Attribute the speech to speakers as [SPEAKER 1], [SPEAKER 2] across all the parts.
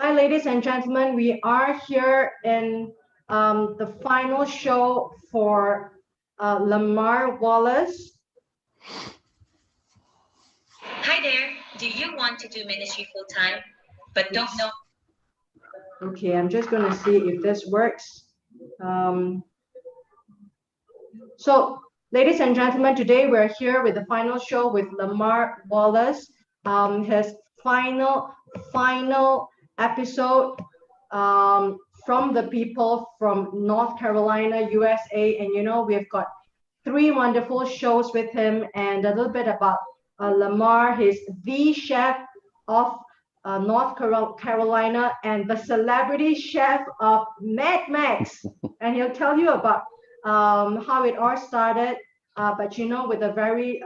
[SPEAKER 1] Hi, ladies and gentlemen. We are here in the final show for Lamar Wallace.
[SPEAKER 2] Hi there. Do you want to do ministry full time, but don't know?
[SPEAKER 1] Okay, I'm just going to see if this works. Um, ladies and gentlemen, today we're here with the final show with Lamar Wallace. His final episode from the people from North Carolina, USA. And we've got three wonderful shows with him and a little bit about Lamar. He's the chef of North Carolina and the celebrity chef of Mad Max. And he'll tell you about how it all started. But with a very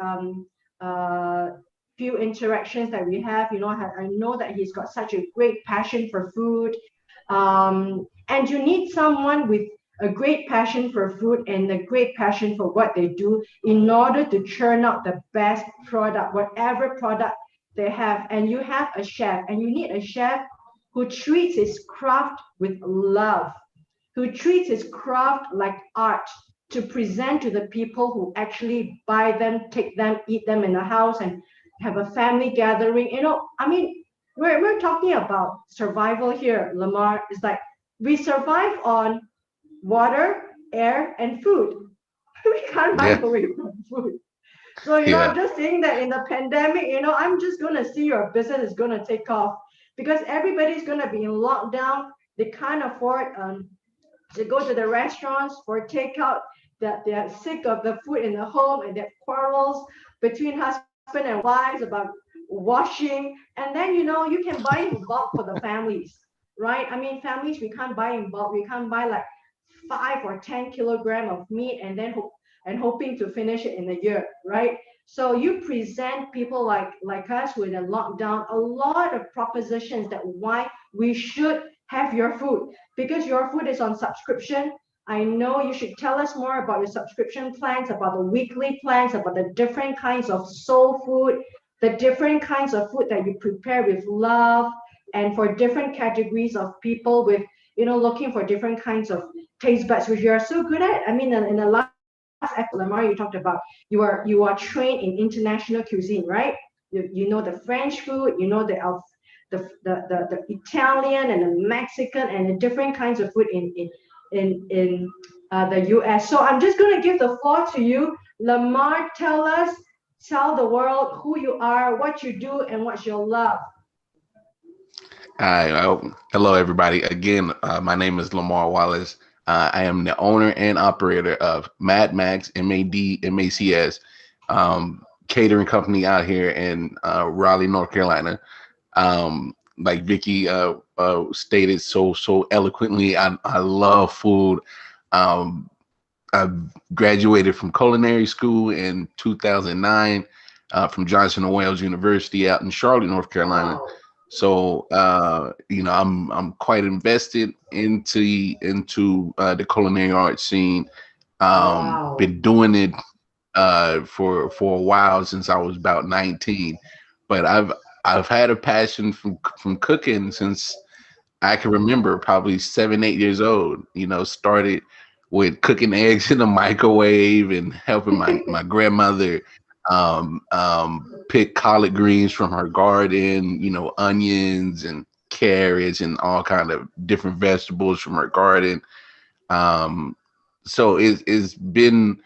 [SPEAKER 1] few interactions that we have, I know that he's got such a great passion for food. And you need someone with a great passion for food and a great passion for what they do in order to churn out the best product, whatever product they have. And you have a chef, and you need a chef who treats his craft with love, who treats his craft like art to present to the people who actually buy them, take them, eat them in the house, and have a family gathering. We're talking about survival here, Lamar. It's like we survive on water, air, and food. We can't run
[SPEAKER 3] Yeah,
[SPEAKER 1] away from food. So, I'm
[SPEAKER 3] yeah,
[SPEAKER 1] just saying that in the pandemic, I'm just going to see your business is going to take off because everybody's going to be in lockdown. They can't afford to go to the restaurants for takeout, that they're sick of the food in the home and their quarrels between husband and wives about washing. And then, you can buy in bulk for the families, right? I mean, families, we can't buy in bulk. We can't buy like 5 or 10 kilogram of meat and then hoping to finish it in a year, right? So you present people like us who are in a lockdown a lot of propositions that why we should have your food, because your food is on subscription. I know you should tell us more about your subscription plans, about the weekly plans, about the different kinds of soul food, the different kinds of food that you prepare with love, and for different categories of people with, looking for different kinds of taste buds, which you are so good at. I mean, in the last episode, Lamar, you talked about you are trained in international cuisine, right? You know the French food, you know the Italian and the Mexican and the different kinds of food in the US. So I'm just going to give the floor to you. Lamar, tell the world who you are, what you do, and what's your love.
[SPEAKER 3] Hi, hello everybody. Again, my name is Lamar Wallace. I am the owner and operator of Mad Max MADMACS catering company out here in Raleigh, North Carolina. Like Vicky stated so eloquently, I love food. Um, I graduated from culinary school in 2009 from Johnson& Wales University out in Charlotte, North Carolina.
[SPEAKER 1] Wow.
[SPEAKER 3] So I'm quite invested into the culinary arts scene.
[SPEAKER 1] Wow.
[SPEAKER 3] Been doing it for a while since I was about 19, but I've had a passion from cooking since I can remember, probably 7, 8 years old. Started with cooking eggs in the microwave and helping my grandmother pick collard greens from her garden, onions and carrots and all kind of different vegetables from her garden. Um, so it's been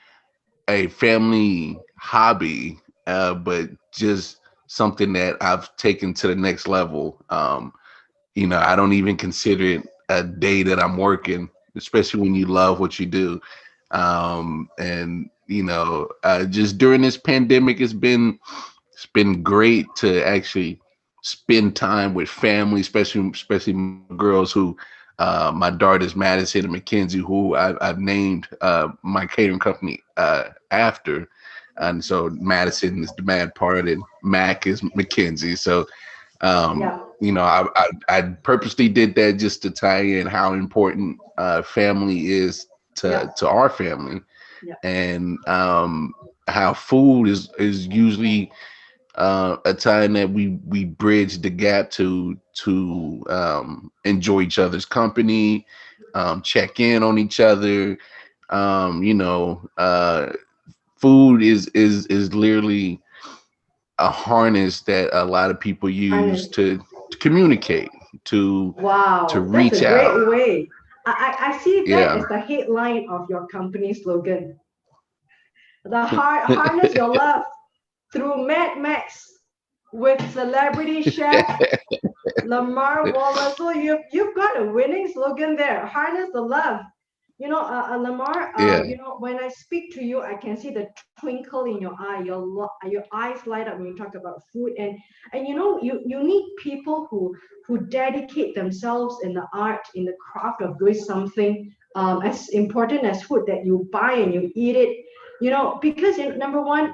[SPEAKER 3] a family hobby, but just something that I've taken to the next level. I don't even consider it a day that I'm working, especially when you love what you do. And just during this pandemic, it's been great to actually spend time with family, especially my girls who my daughters Madison and Mackenzie, who I've named my catering company after. And so Madison is the mad part, and Mac is Mackenzie. So
[SPEAKER 1] Yeah.
[SPEAKER 3] I purposely did that just to tie in how important family is
[SPEAKER 1] Yeah.
[SPEAKER 3] to our family,
[SPEAKER 1] Yeah.
[SPEAKER 3] and how food is usually a time that we bridge the gap to enjoy each other's company, check in on each other. You know, food is literally a harness that a lot of people use
[SPEAKER 1] Harness.
[SPEAKER 3] to communicate, to
[SPEAKER 1] Wow, that's a
[SPEAKER 3] reach out.
[SPEAKER 1] great way. I see that
[SPEAKER 3] Yeah.
[SPEAKER 1] as the headline of your company slogan. The harness your love through Mad Max with celebrity chef Lamar Wallace. So you've got a winning slogan there. Harness the love. Lamar.
[SPEAKER 3] Yeah.
[SPEAKER 1] When I speak to you, I can see the twinkle in your eye. Your eyes light up when you talk about food, and you need people who dedicate themselves in the art, in the craft of doing something as important as food that you buy and you eat it. Because number one,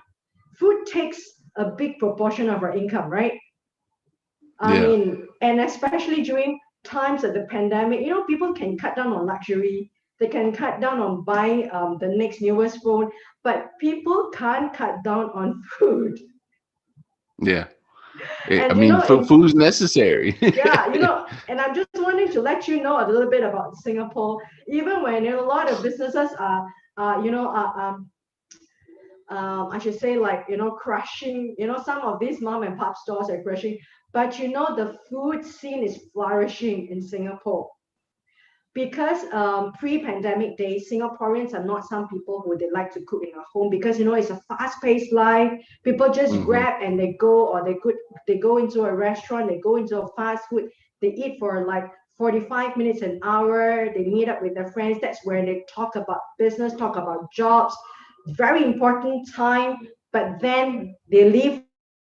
[SPEAKER 1] food takes a big proportion of our income, right? I
[SPEAKER 3] Yeah.
[SPEAKER 1] mean, and especially during times of the pandemic, people can cut down on luxury. They can cut down on buying the next newest phone, but people can't cut down on food.
[SPEAKER 3] Yeah. I
[SPEAKER 1] And
[SPEAKER 3] mean,
[SPEAKER 1] in
[SPEAKER 3] food's necessary.
[SPEAKER 1] yeah, and I'm just wanting to let you know a little bit about Singapore. Even when a lot of businesses are, I should say, like, crushing, some of these mom and pop stores are crushing, but the food scene is flourishing in Singapore because pre-pandemic days, Singaporeans are not some people who they like to cook in a home because it's a fast-paced life. People just
[SPEAKER 3] Hmm.
[SPEAKER 1] grab and they go, or they go into a restaurant, they go into a fast food, they eat for like 45 minutes, an hour, they meet up with their friends. That's where they talk about business, talk about jobs, very important time. But then they leave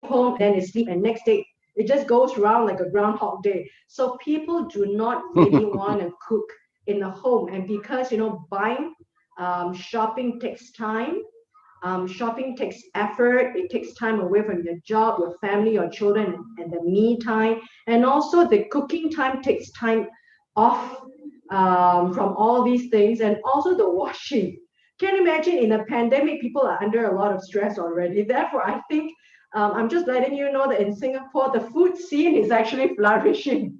[SPEAKER 1] home and then they sleep, and next day it just goes around like a groundhog day. So people do not really want to cook in the home. And because buying, shopping takes time. Shopping takes effort. It takes time away from your job, your family, your children, and the me time. And also the cooking time takes time off from all these things, and also the washing. Can you imagine, in a pandemic, people are under a lot of stress already. Therefore, I think I'm just letting you know that in Singapore, the food scene is actually flourishing.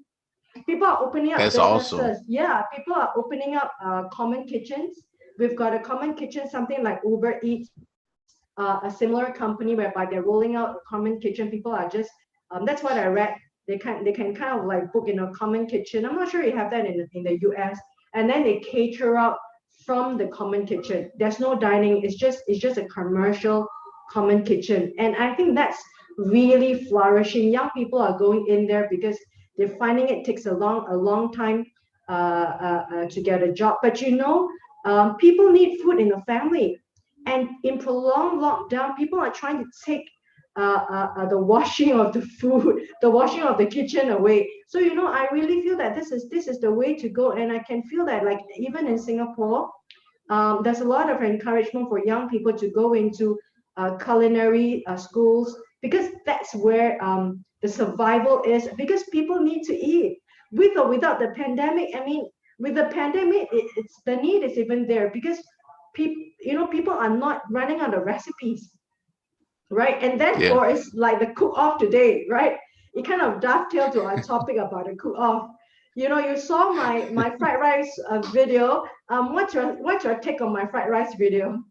[SPEAKER 1] People are opening up
[SPEAKER 3] That's awesome.
[SPEAKER 1] businesses. Yeah, people are opening up common kitchens. We've got a common kitchen, something like Uber Eats, a similar company whereby they're rolling out a common kitchen. People are just that's what I read. They can kind of like book in a common kitchen. I'm not sure you have that in the US, and then they cater out from the common kitchen. There's no dining. It's just a commercial common kitchen, and I think that's really flourishing. Young people are going in there because they're finding it takes a long time to get a job. But people need food in the family, and in prolonged lockdown, people are trying to take the washing of the food, the washing of the kitchen away. So I really feel that this is the way to go, and I can feel that, like, even in Singapore, there's a lot of encouragement for young people to go into culinary schools, because that's where the survival is, because people need to eat, with or without the pandemic. I mean, with the pandemic, it's the need is even there, because people are not running out of recipes, right? And
[SPEAKER 3] Yeah.
[SPEAKER 1] therefore, it's like the cook off today, right? It kind of dovetail to our topic about the cook off. You saw my fried rice video. What's your take on my fried rice video?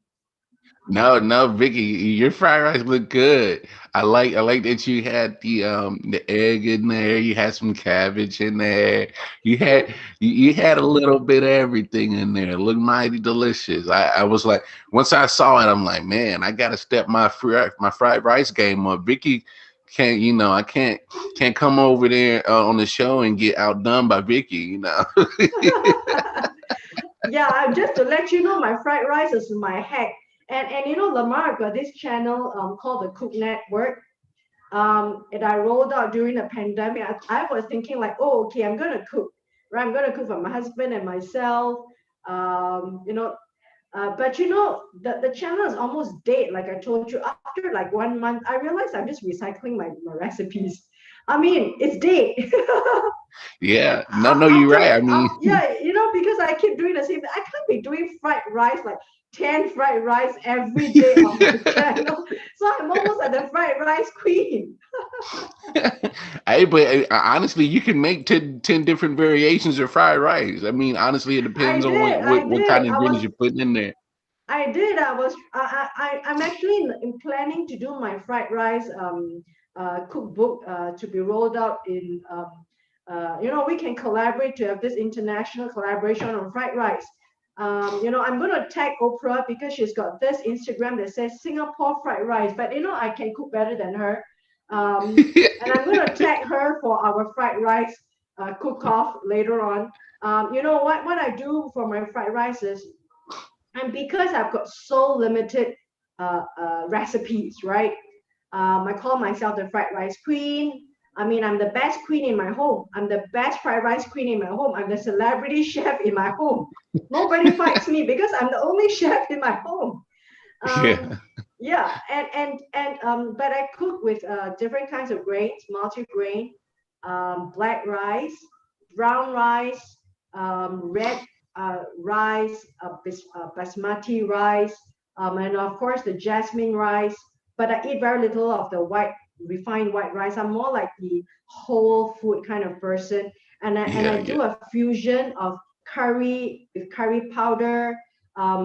[SPEAKER 3] No, no, Vicky, your fried rice look good. I like that you had the egg in there. You had some cabbage in there. You had you had a little bit of everything in there. It looked mighty delicious. I was like, once I saw it, I'm like, man, I gotta step my fried rice game up. Vicky can't, I can't come over there on the show and get outdone by Vicky.
[SPEAKER 1] Yeah, just to let you know, my fried rice is my hack. And Lamar got this channel called the Cook Network. And I rolled out during the pandemic. I was thinking like, oh, okay, I'm gonna cook, right? I'm gonna cook for my husband and myself. Um, you know, but the channel is almost dead. Like I told you, after like 1 month, I realized I'm just recycling my recipes. I mean, it's dead.
[SPEAKER 3] Yeah, no, no, you're right. I mean,
[SPEAKER 1] Yeah, because I keep doing the same thing. I can't be doing fried rice like 10 fried rice every day on my channel. So I'm almost like the fried rice queen.
[SPEAKER 3] hey, but honestly, you can make 10 different variations of fried rice. I mean, honestly, it
[SPEAKER 1] I
[SPEAKER 3] depends on
[SPEAKER 1] did, I
[SPEAKER 3] what kind
[SPEAKER 1] did.
[SPEAKER 3] of ingredients you're putting in there.
[SPEAKER 1] I did. I'm actually planning to do my fried rice cookbook to be rolled out in we can collaborate to have this international collaboration on fried rice. I'm going to tag Oprah because she's got this Instagram that says Singapore fried rice, but I can cook better than her. And I'm going to tag her for our fried rice cook off later on. What I do for my fried rice is, and because I've got so limited recipes, right? I call myself the fried rice queen. I mean, I'm the best queen in my home. I'm the best fried rice queen in my home. I'm the celebrity chef in my home. Nobody fights me because I'm the only chef in my home.
[SPEAKER 3] Yeah,
[SPEAKER 1] Yeah, but I cook with different kinds of grains, multi-grain, black rice, brown rice, red rice, basmati rice, and of course the jasmine rice. But I eat very little of the refined white rice. I'm more like the whole food kind of person, and
[SPEAKER 3] yeah,
[SPEAKER 1] I
[SPEAKER 3] yeah.
[SPEAKER 1] do a fusion of curry with curry powder,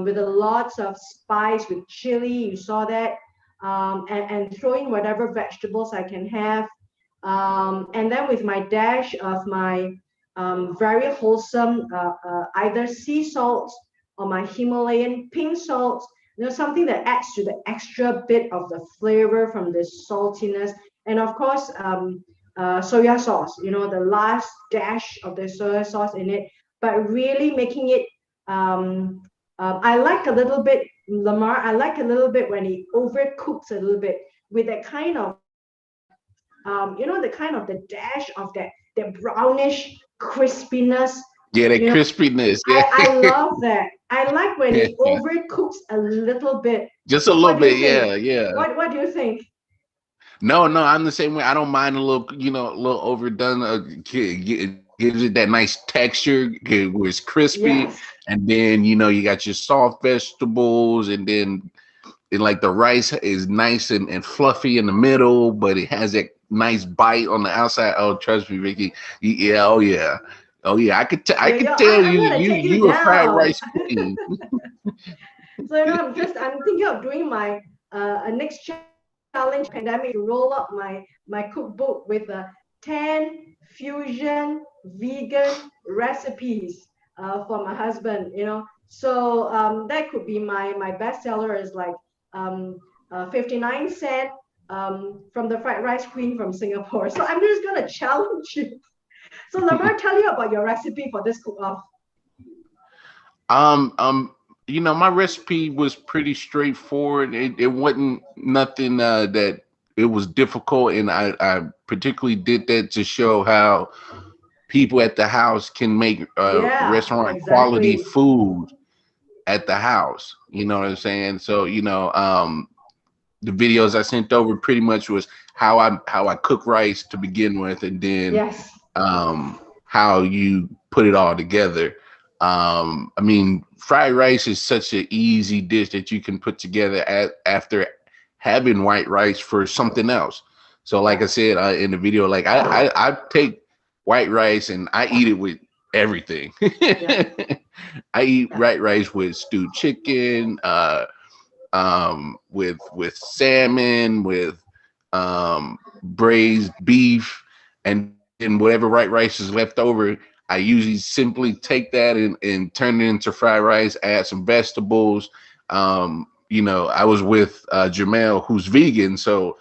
[SPEAKER 1] with a lots of spice with chili. You saw that, and throw in whatever vegetables I can have, and then with my dash of my very wholesome either sea salts or my Himalayan pink salt. Something that adds to the extra bit of the flavor from the saltiness, and of course soya sauce. The last dash of the soya sauce in it, but really making it. I like a little bit, Lamar. I like a little bit when it overcooks a little bit with that kind of the kind of the dash of that brownish crispiness.
[SPEAKER 3] Yeah, that
[SPEAKER 1] you know
[SPEAKER 3] crispiness. Yeah,
[SPEAKER 1] I love that. I like when it overcooks a little bit.
[SPEAKER 3] just a little
[SPEAKER 1] What do you
[SPEAKER 3] bit.
[SPEAKER 1] think?
[SPEAKER 3] Yeah, yeah.
[SPEAKER 1] What do you think?
[SPEAKER 3] No, no, I'm the same way. I don't mind a little, a little overdone. Gives it that nice texture where it's crispy,
[SPEAKER 1] Yes.
[SPEAKER 3] and then you got your soft vegetables, and then like the rice is nice and fluffy in the middle, but it has that nice bite on the outside. Oh, trust me, Vicky. Yeah, oh yeah, oh yeah. I
[SPEAKER 1] Yeah,
[SPEAKER 3] could
[SPEAKER 1] yeah.
[SPEAKER 3] tell
[SPEAKER 1] I'm gonna take you
[SPEAKER 3] you a fried
[SPEAKER 1] down.
[SPEAKER 3] rice queen.
[SPEAKER 1] So I'm thinking of doing my next challenge pandemic to roll up my cookbook with 10 fusion vegan recipes for my husband. So that could be my bestseller is like 59 cent from the fried rice queen from Singapore. So I'm just gonna challenge you. So Lamar, tell you about your recipe for this cook off.
[SPEAKER 3] Um, um, my recipe was pretty straightforward. It wasn't nothing that it was difficult, and I particularly did that to show how people at the house can make
[SPEAKER 1] Yeah,
[SPEAKER 3] restaurant quality
[SPEAKER 1] exactly.
[SPEAKER 3] food at the house. You know what I'm saying? So, the videos I sent over pretty much was how I cook rice to begin with, and then
[SPEAKER 1] Yes.
[SPEAKER 3] how you put it all together. I mean, fried rice is such an easy dish that you can put together after having white rice for something else. So, like I
[SPEAKER 1] Yeah.
[SPEAKER 3] said in the video, like I take white rice and I eat it with everything.
[SPEAKER 1] Yeah.
[SPEAKER 3] I eat
[SPEAKER 1] Yeah.
[SPEAKER 3] white rice with stewed chicken, with salmon, with braised beef, and then whatever white rice is left over. I usually simply take that and turn it into fried rice, add some vegetables. I was with Jamel, who's vegan, so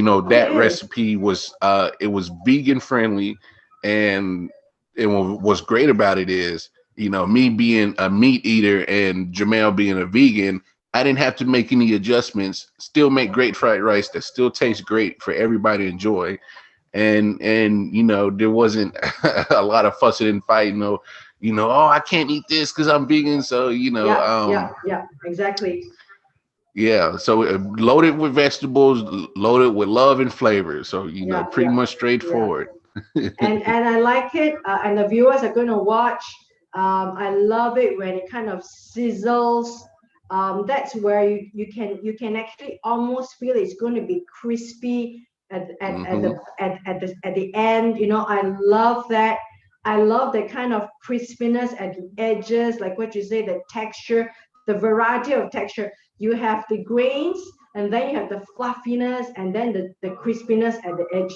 [SPEAKER 1] Oh,
[SPEAKER 3] that
[SPEAKER 1] yay.
[SPEAKER 3] recipe was it was vegan friendly, and what's great about it is me being a meat eater and Jamel being a vegan, I didn't have to make any adjustments. Still make great fried rice that still tastes great for everybody to enjoy. And there wasn't a lot of fussing and fighting. Oh, I can't eat this because I'm vegan. So
[SPEAKER 1] Yeah. Yeah. Yeah. Exactly.
[SPEAKER 3] Yeah, so loaded with vegetables, loaded with love and flavor. So
[SPEAKER 1] Yeah,
[SPEAKER 3] pretty
[SPEAKER 1] yeah,
[SPEAKER 3] much
[SPEAKER 1] yeah.
[SPEAKER 3] straightforward.
[SPEAKER 1] And I like it, and the viewers are going to watch. I love it when it kind of sizzles. That's where you can actually almost feel it's going to be crispy
[SPEAKER 3] Hmm.
[SPEAKER 1] at the end. I love that. I love the kind of crispiness at the edges, like what you say, the texture, the variety of texture. You have the grains, and then you have the fluffiness, and then the crispiness at the edge.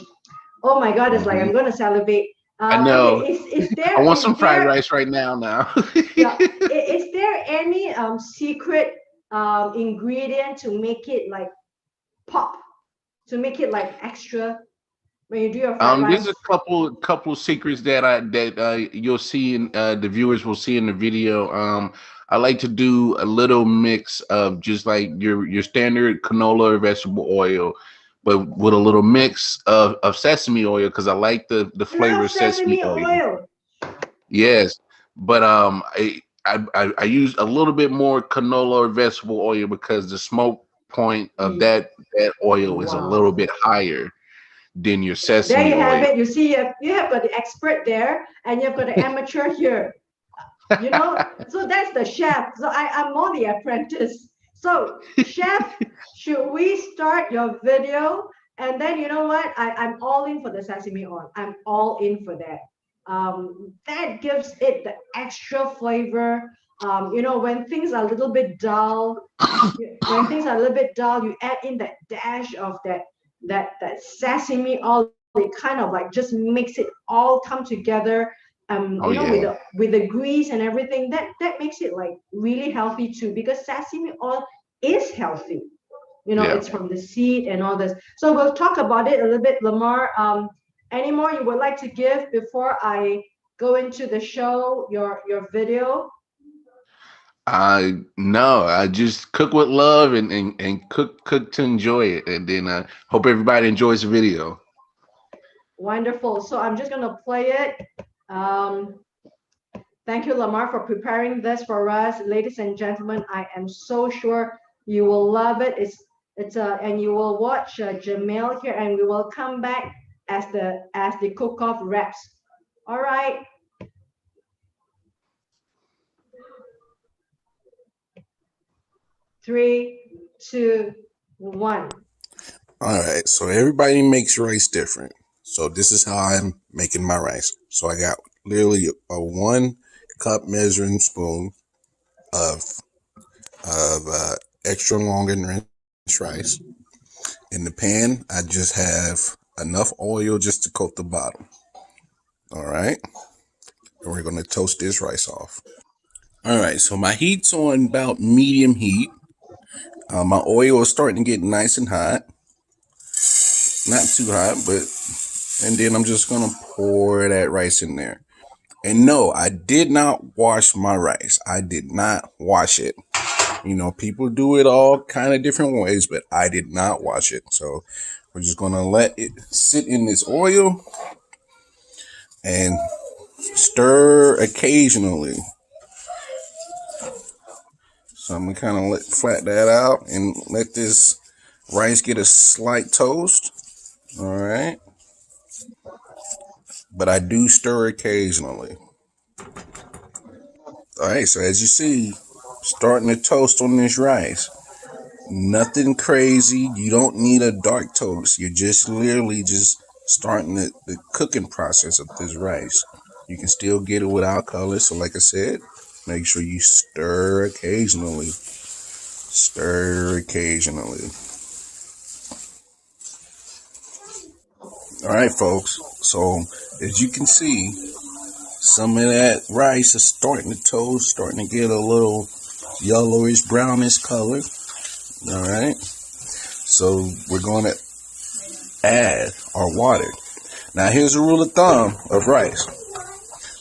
[SPEAKER 1] Oh my God, it's like
[SPEAKER 3] Hmm.
[SPEAKER 1] I'm gonna salivate.
[SPEAKER 3] I
[SPEAKER 1] Okay,
[SPEAKER 3] know.
[SPEAKER 1] is
[SPEAKER 3] I
[SPEAKER 1] there
[SPEAKER 3] want
[SPEAKER 1] is
[SPEAKER 3] some fried
[SPEAKER 1] there
[SPEAKER 3] rice right now. Now.
[SPEAKER 1] yeah is there any secret ingredient to make it like pop, to make it like extra when you do your fried
[SPEAKER 3] There's
[SPEAKER 1] rice?
[SPEAKER 3] a couple secrets that you'll see in the viewers will see in the video. I like to do a little mix of just like your standard canola or vegetable oil, but with a little mix of sesame oil because I like the
[SPEAKER 1] I love
[SPEAKER 3] flavor of sesame
[SPEAKER 1] sesame
[SPEAKER 3] oil.
[SPEAKER 1] oil.
[SPEAKER 3] Yes, but I use a little bit more canola or vegetable oil because the smoke point of
[SPEAKER 1] Ye-
[SPEAKER 3] that oil is a little
[SPEAKER 1] Wow.
[SPEAKER 3] bit higher than your
[SPEAKER 1] There
[SPEAKER 3] sesame
[SPEAKER 1] you have
[SPEAKER 3] oil.
[SPEAKER 1] it. You see, you have got the expert there, and you've got the amateur here. So that's the chef. So I'm more the apprentice. So chef, should we start your video? And then you know what, I'm all in for the sesame oil. I'm all in for that. That gives it the extra flavor. When things are a little bit dull, you add in that dash of that sesame oil. It kind of like just makes it all come together,
[SPEAKER 3] Oh
[SPEAKER 1] with
[SPEAKER 3] yeah,
[SPEAKER 1] the grease and everything. That makes it like really healthy too, because sesame oil is healthy.
[SPEAKER 3] yeah.
[SPEAKER 1] It's from the seed and all this. So we'll talk about it a little bit. Lamar, any more you would like to give before I go into the show, your video?
[SPEAKER 3] I no, I just cook with love and cook to enjoy it, and then hope everybody enjoys the video.
[SPEAKER 1] Wonderful. So I'm just going to play it. Thank you, Lamar, for preparing this for us, ladies and gentlemen. I am so sure you will love it. And you will watch Jamel here, and we will come back as the cook-off wraps. All right. 3, 2, 1.
[SPEAKER 4] All right, so everybody makes rice different. So this is how I'm making my rice. So I got literally a 1 cup measuring spoon of extra long enriched rice. In the pan, I just have enough oil just to coat the bottom. All right, and we're gonna toast this rice off. All right, so my heat's on about medium heat. My oil is starting to get nice and hot. Not too hot, but and then I'm just gonna pour that rice in there. And no, I did not wash my rice. I did not wash it. People do it all kind of different ways, but I did not wash it. So we're just gonna let it sit in this oil and stir occasionally. So I'm gonna kind of flat that out and let this rice get a slight toast. All right, but I do stir occasionally. All right, so as you see, starting to toast on this rice. Nothing crazy. You don't need a dark toast. You're just literally just starting the cooking process of this rice. You can still get it without color. So like I said, make sure you stir occasionally. Stir occasionally. All right, folks. So as you can see, some of that rice is starting to toast, starting to get a little yellowish, brownish color. All right. So we're going to add our water. Now here's a rule of thumb of rice.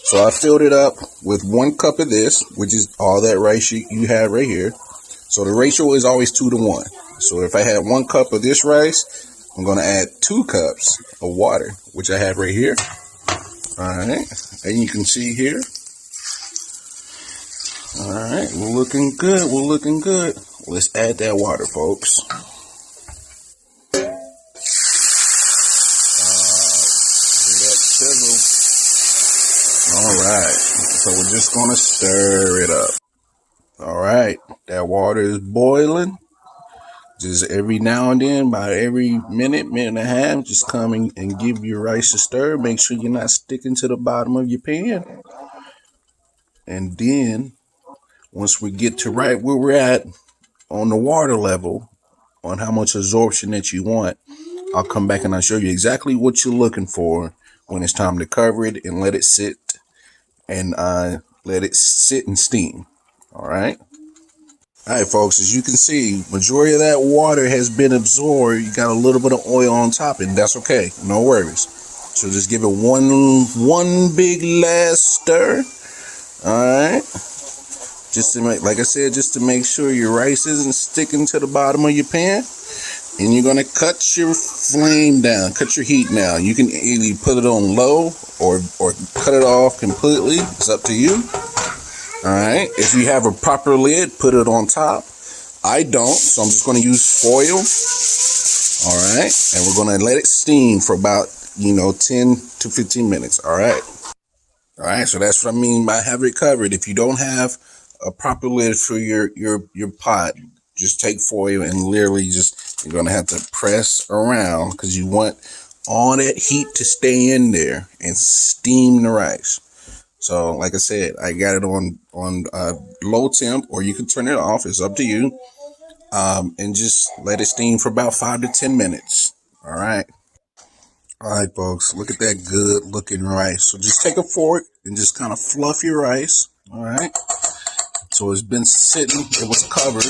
[SPEAKER 4] So I filled it up with 1 cup of this, which is all that rice you have right here. So the ratio is always 2 to 1. So if I had 1 cup of this rice, I'm going to add 2 cups of water, which I have right here. All right. And you can see here. All right. We're looking good. We're looking good. let's add that water, folks. See that sizzle? All right. So we're just going to stir it up. All right. That water is boiling. Just every now and then, about every minute, minute and a half, just come and give your rice a stir. Make sure you're not sticking to the bottom of your pan. And then once we get to right where we're at on the water level, on how much absorption that you want, I'll come back and I'll show you exactly what you're looking for when it's time to cover it and let it sit and steam. All right. All right, folks, as you can see, majority of that water has been absorbed. You got a little bit of oil on top, and that's okay. No worries. So just give it one big last stir. All right. Just to make, like I said, just to make sure your rice isn't sticking to the bottom of your pan. And you're going to cut your flame down, cut your heat down. You can either put it on low or cut it off completely. It's up to you. All right. If you have a proper lid, put it on top. I don't, so I'm just going to use foil. All right. And we're going to let it steam for about, 10 to 15 minutes. All right. All right. So that's what I mean by have it covered. If you don't have a proper lid for your pot, just take foil and literally you're going to have to press around because you want all that heat to stay in there and steam the rice. So like I said, I got it on low temp, or you can turn it off. It's up to you. And just let it steam for about 5 to 10 minutes. All right. All right, folks, look at that good looking rice. So just take a fork and just kind of fluff your rice. All right. So it's been sitting, it was covered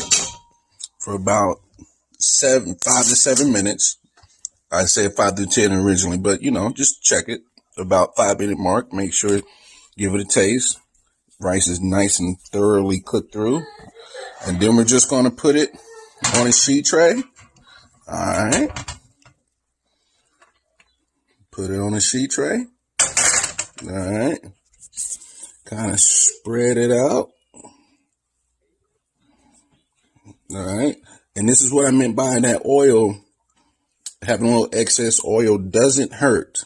[SPEAKER 4] for about 5 to 7 minutes. I said 5 to 10 originally, but just check it about 5 minute mark. Make sure, give it a taste. Rice is nice and thoroughly cooked through. And then we're just going to put it on a sheet tray. All right. Put it on a sheet tray. All right. Kind of spread it out. All right. And this is what I meant by that oil. Having a little excess oil doesn't hurt.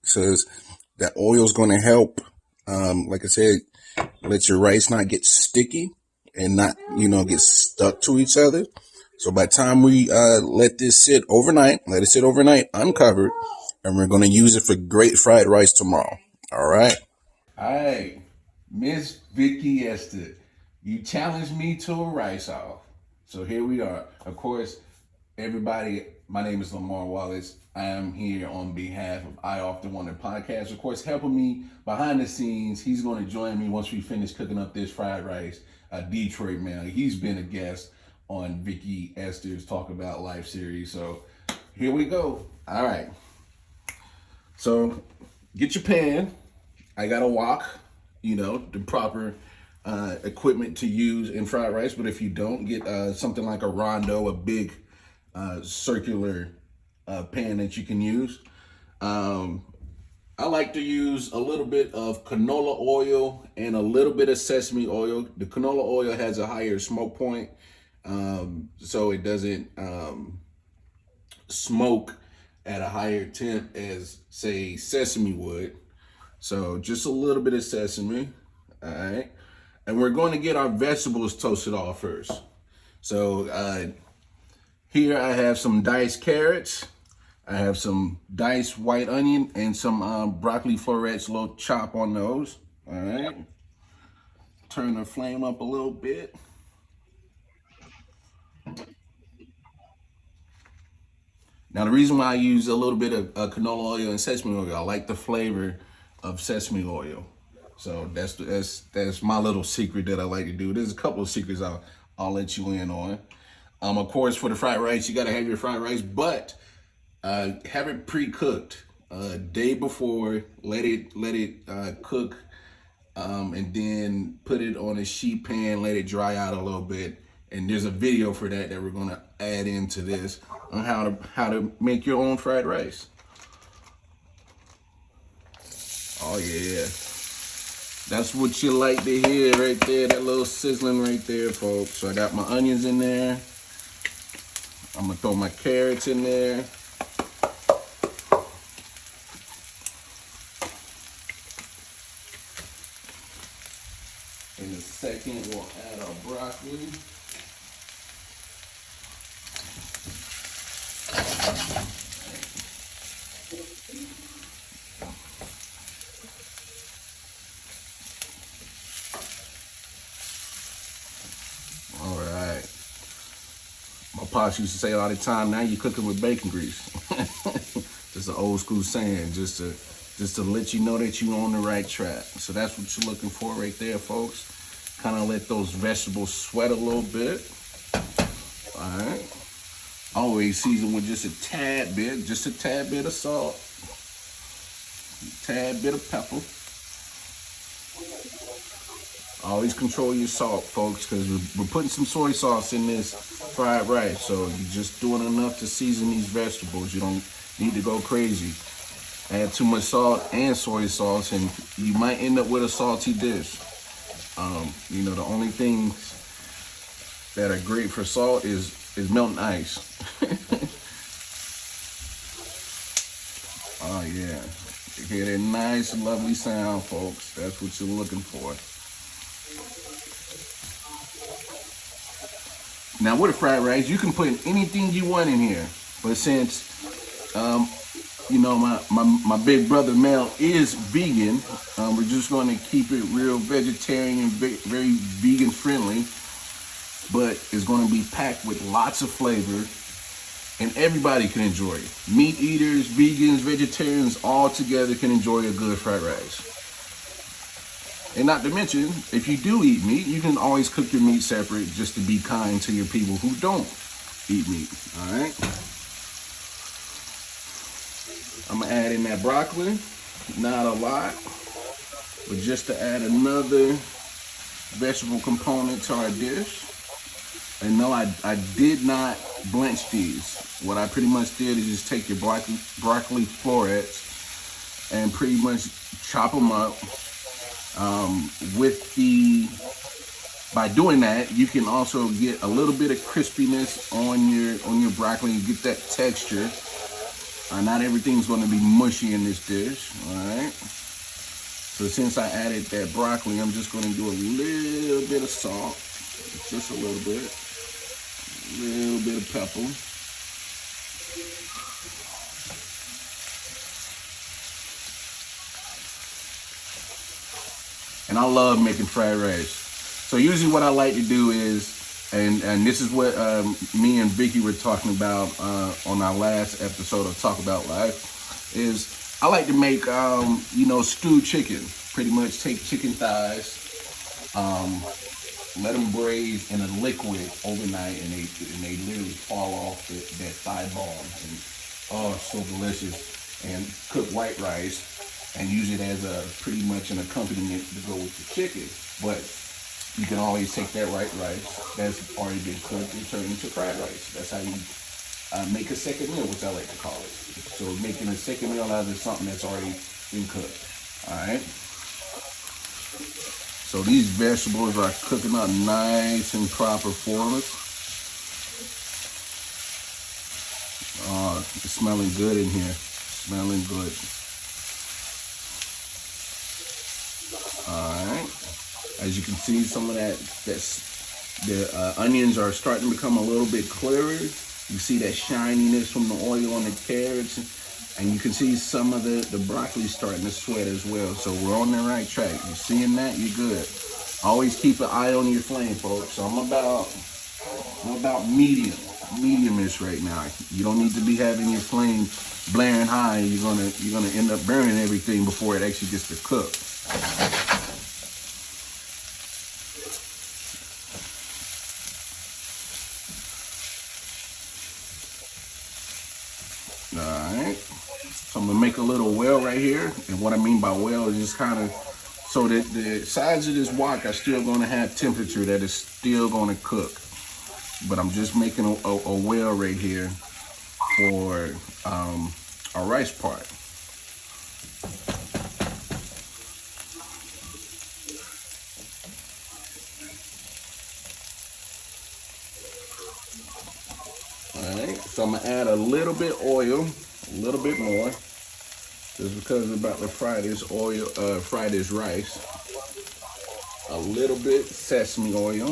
[SPEAKER 4] Because that oil is going to help, like I said, let your rice not get sticky and not, get stuck to each other. So by the time we let it sit overnight uncovered, and we're going to use it for great fried rice tomorrow. All right.
[SPEAKER 3] All right, Miss Vicky Esther, you challenged me to a rice off. So here we are. Of course, everybody, my name is Lamar Wallace. I am here on behalf of I Often Wonder Podcast. Of course, helping me behind the scenes. He's going to join me once we finish cooking up this fried rice. Detroit man. He's been a guest on Vicky Esther's Talk About Life series. So here we go. All right. So get your pan. I got a wok, the proper equipment to use in fried rice. But if you don't, get something like a rondo, a big circular pan that you can use. I like to use a little bit of canola oil and a little bit of sesame oil. The canola oil has a higher smoke point, so it doesn't smoke at a higher temp as, say, sesame would. So just a little bit of sesame, all right? And we're going to get our vegetables toasted off first. So here I have some diced carrots. I have some diced white onion and some broccoli florets, a little chop on those. All right. Turn the flame up a little bit. Now the reason why I use a little bit of canola oil and sesame oil, I like the flavor of sesame oil. So that's my little secret that I like to do. There's a couple of secrets I'll let you in on. Of course, for the fried rice, you gotta have your fried rice, but have it pre-cooked day before. Let it cook, and then put it on a sheet pan. Let it dry out a little bit. And there's a video for that we're gonna add into this on how to make your own fried rice. Oh yeah. That's what you like to hear right there, that little sizzling right there, folks. So I got my onions in there. I'm gonna throw my carrots in there. In a second, we'll add our broccoli. All right. My pops used to say all the time, now you're cooking with bacon grease. Just an old school saying, just to let you know that you're on the right track. So that's what you're looking for right there, folks. Kind of let those vegetables sweat a little bit. All right. Always season with just a tad bit of salt, a tad bit of pepper. Always control your salt, folks, because we're putting some soy sauce in this fried rice. So you're just doing enough to season these vegetables. You don't need to go crazy. Add too much salt and soy sauce, and you might end up with a salty dish. You know, the only things that are great for salt is melting ice. Oh yeah, you hear that nice, lovely sound, folks. That's what you're looking for. Now with a fried rice, you can put anything you want in here, but since you know my big brother Mel is vegan, we're just going to keep it real vegetarian, very vegan friendly, but it's going to be packed with lots of flavor, and everybody can enjoy it. Meat eaters, vegans, vegetarians, all together can enjoy a good fried rice. And not to mention, if you do eat meat, you can always cook your meat separate just to be kind to your people who don't eat meat, all right? I'm gonna add in that broccoli, not a lot, but just to add another vegetable component to our dish. And no, I did not blanch these. What I pretty much did is just take your broccoli florets and pretty much chop them up. By doing that, you can also get a little bit of crispiness on your broccoli. You get that texture. Not everything's going to be mushy in this dish, all right? So since I added that broccoli, I'm just going to do a little bit of salt, just a little bit of pepper. And I love making fried rice. So usually what I like to do is, and this is what me and Vicky were talking about on our last episode of Talk About Life, is I like to make, you know, stewed chicken. Pretty much take chicken thighs, let them braise in a liquid overnight, and they literally fall off that thigh bone. And, oh, so delicious. And cook white rice and use it as pretty much an accompaniment to go with the chicken. But you can always take that white rice that's already been cooked and turn it into fried rice. That's how you make a second meal, which I like to call it. So making a second meal out of something that's already been cooked. All right. So these vegetables are cooking up nice and proper for us. Oh, it's smelling good in here. Smelling good. All right. As you can see, some of the onions are starting to become a little bit clearer. You see that shininess from the oil on the carrots, and you can see some of the broccoli starting to sweat as well. So we're on the right track. You're seeing that, you're good. Always keep an eye on your flame, folks. So I'm about medium-ish right now. You don't need to be having your flame blaring high. You're gonna end up burning everything before it actually gets to cook. Alright, so I'm gonna make a little well right here, and what I mean by well is just kind of so that the sides of this wok are still gonna have temperature that is still gonna cook. But I'm just making a well right here for our rice part. So I'm gonna add a little bit oil, a little bit more, just because we're about to fry this oil, fry this rice. A little bit sesame oil.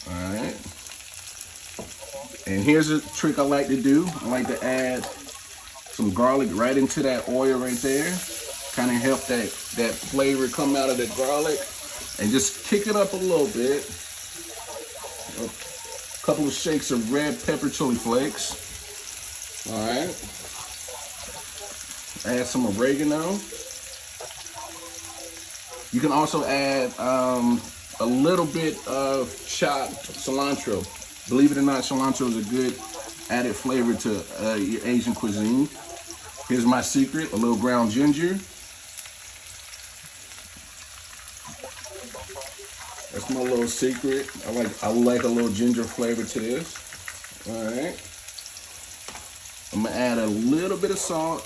[SPEAKER 3] All right. And here's a trick I like to do. I like to add some garlic right into that oil right there. Kind of help that flavor come out of the garlic. And just kick it up a little bit. A couple of shakes of red pepper chili flakes. All right. Add some oregano. You can also add a little bit of chopped cilantro. Believe it or not, cilantro is a good added flavor to your Asian cuisine. Here's my secret, a little ground ginger. That's my little secret. I like a little ginger flavor to this. All right. I'm gonna add a little bit of salt,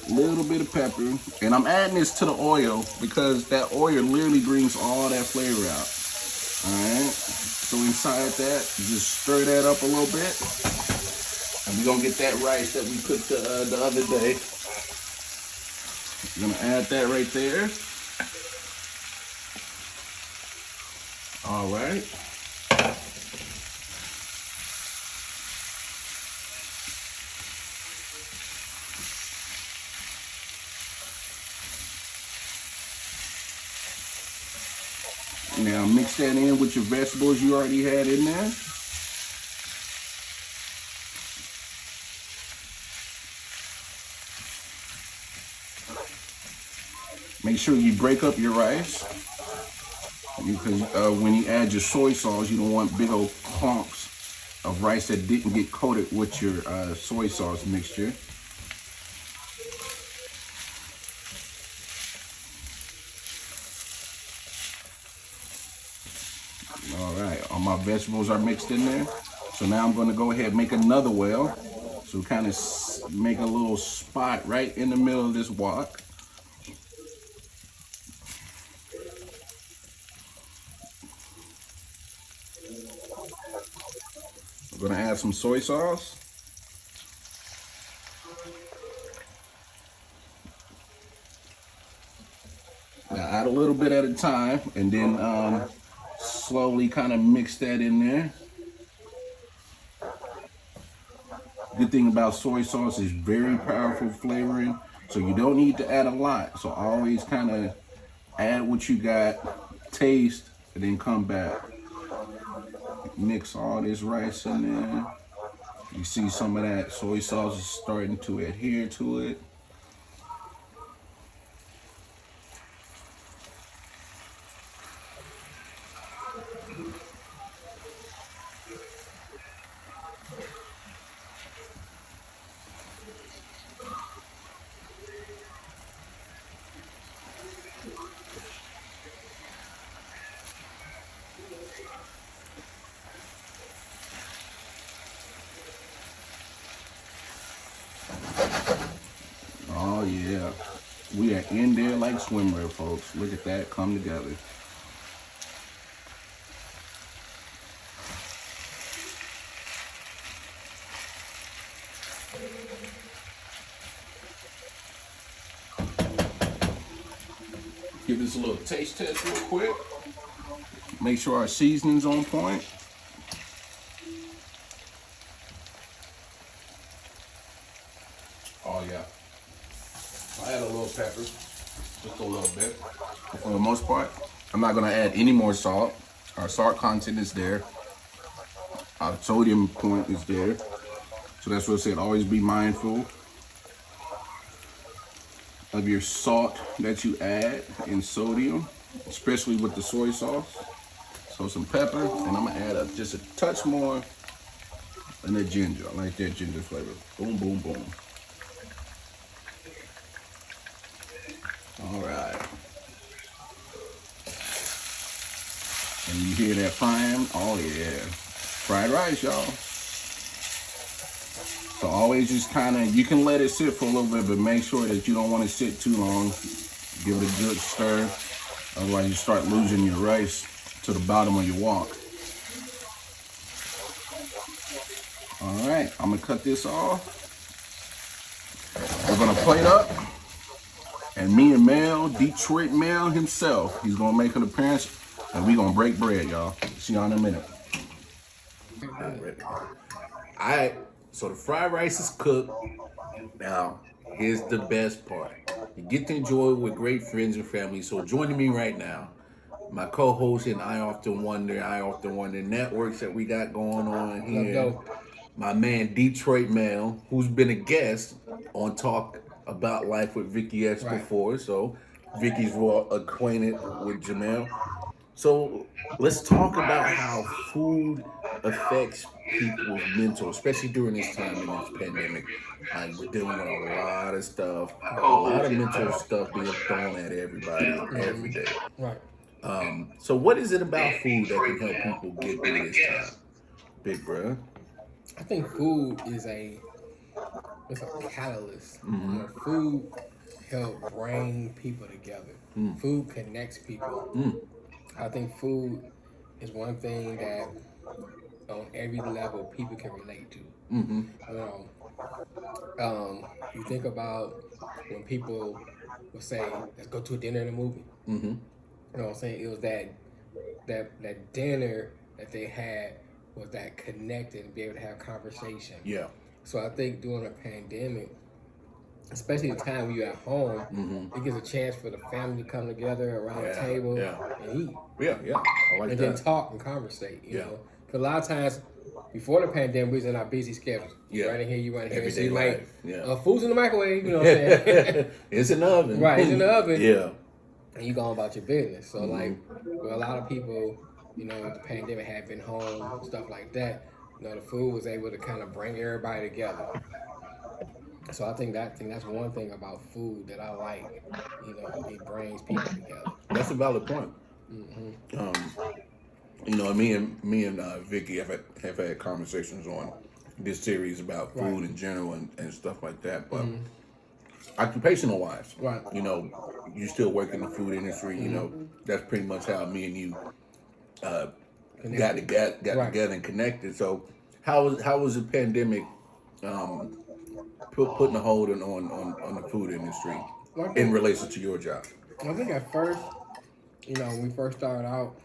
[SPEAKER 3] a little bit of pepper, and I'm adding this to the oil because that oil literally brings all that flavor out. All right. So inside that, just stir that up a little bit, and we're gonna get that rice that we cooked the other day. We're gonna add that right there. All right. Now mix that in with your vegetables you already had in there. Make sure you break up your rice, because when you add your soy sauce, you don't want big old clumps of rice that didn't get coated with your soy sauce mixture. All right, all my vegetables are mixed in there. So now I'm going to go ahead and make another well. So kind of make a little spot right in the middle of this wok. We're going to add some soy sauce. Now add a little bit at a time, and then slowly kind of mix that in there. Good thing about soy sauce is very powerful flavoring, so you don't need to add a lot. So always kind of add what you got, taste, and then come back. Mix all this rice in there. You see some of that soy sauce is starting to adhere to it. Oh yeah, we are in there like swimwear, folks. Look at that come together. Give this a little taste test real quick. Make sure our seasoning's on point. Oh yeah. I add a little pepper, just a little bit. But for the most part, I'm not gonna add any more salt. Our salt content is there. Our sodium point is there. So that's what I said, always be mindful of your salt that you add in sodium, especially with the soy sauce. So some pepper, and I'm gonna add just a touch more and that ginger. I like that ginger flavor. Boom, boom, boom. All right. And you hear that frying? Oh yeah. Fried rice, y'all. So always just kind of, you can let it sit for a little bit, but make sure that you don't want to sit too long. Give it a good stir. Otherwise you start losing your rice to the bottom of your wok. All right, I'm gonna cut this off. We're gonna plate up, and me and Mel, Detroit Mel himself, he's gonna make an appearance, and we gonna break bread, y'all. See y'all in a minute.
[SPEAKER 5] Alright, so the fried rice is cooked. Now, here's the best part. You get to enjoy it with great friends and family. So joining me right now, my co-host and I Often Wonder networks that we got going on here. My man Detroit Mel, who's been a guest on Talk About Life with Vicky S before. So Vicky's well acquainted with Jamel. So let's talk about how food affects people's mental, especially during this time in this pandemic. Like we're dealing with a lot of stuff, a lot of mental stuff being thrown at everybody every day.
[SPEAKER 6] Right.
[SPEAKER 5] So what is it about food that can help people get through this time, big bruh?
[SPEAKER 6] I think food is it's a catalyst. You know, food help bring people together. Food connects people. I think food is one thing that on every level people can relate to. You know, you think about when people would say, "Let's go to a dinner and a movie." You know what I'm saying? It was that dinner that they had was that connected and be able to have conversation.
[SPEAKER 5] Yeah.
[SPEAKER 6] So I think during a pandemic, especially the time when you're at home, it gives a chance for the family to come together around the table and eat.
[SPEAKER 5] Yeah. I like
[SPEAKER 6] and
[SPEAKER 5] that.
[SPEAKER 6] then talk and conversate, you know. Because a lot of times, before the pandemic, we was in our busy schedules.
[SPEAKER 5] Yeah.
[SPEAKER 6] Right in here, you right here.
[SPEAKER 5] Everyday
[SPEAKER 6] So
[SPEAKER 5] life. Yeah.
[SPEAKER 6] food's in the microwave, you know what I'm saying?
[SPEAKER 5] It's in the oven.
[SPEAKER 6] Right, it's in the oven.
[SPEAKER 5] Yeah.
[SPEAKER 6] And you going about your business. So, like, well, a lot of people, you know, the pandemic had been home, stuff like that. You know, the food was able to kind of bring everybody together. So I think that's one thing about food that I like. You know, it brings people together.
[SPEAKER 5] That's a valid point. You know, me and Vicky have had conversations on this series about food in general and stuff like that. But occupational wise, you know, you still work in the food industry. You know, that's pretty much how me and you got together and connected. So how was the pandemic putting a hold on the food industry in relation to your job?
[SPEAKER 6] I think at first, you know, when we first started out,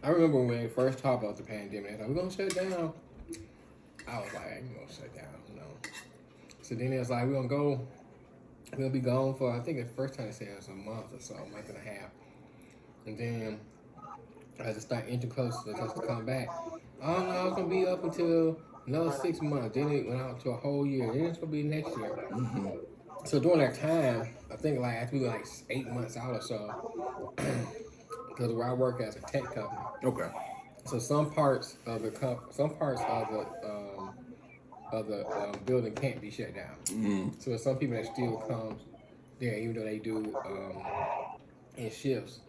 [SPEAKER 6] I remember when we first talked about the pandemic, they was like, we're going to shut down. I was like, ain't going to shut down, you know. So then it was like, we're going to be gone for, I think the first time they said it was a month or so, a month and a half. And then as it started inching closer to us to come back, oh no, it's going to be up until another 6 months. Then it went out to a whole year. Then it's going to be next year. So during that time, I think like after we were like 8 months out or so, because where I work as a tech company.
[SPEAKER 5] Okay.
[SPEAKER 6] So some parts of the building can't be shut down. So there's some people that still come there, even though they do in shifts.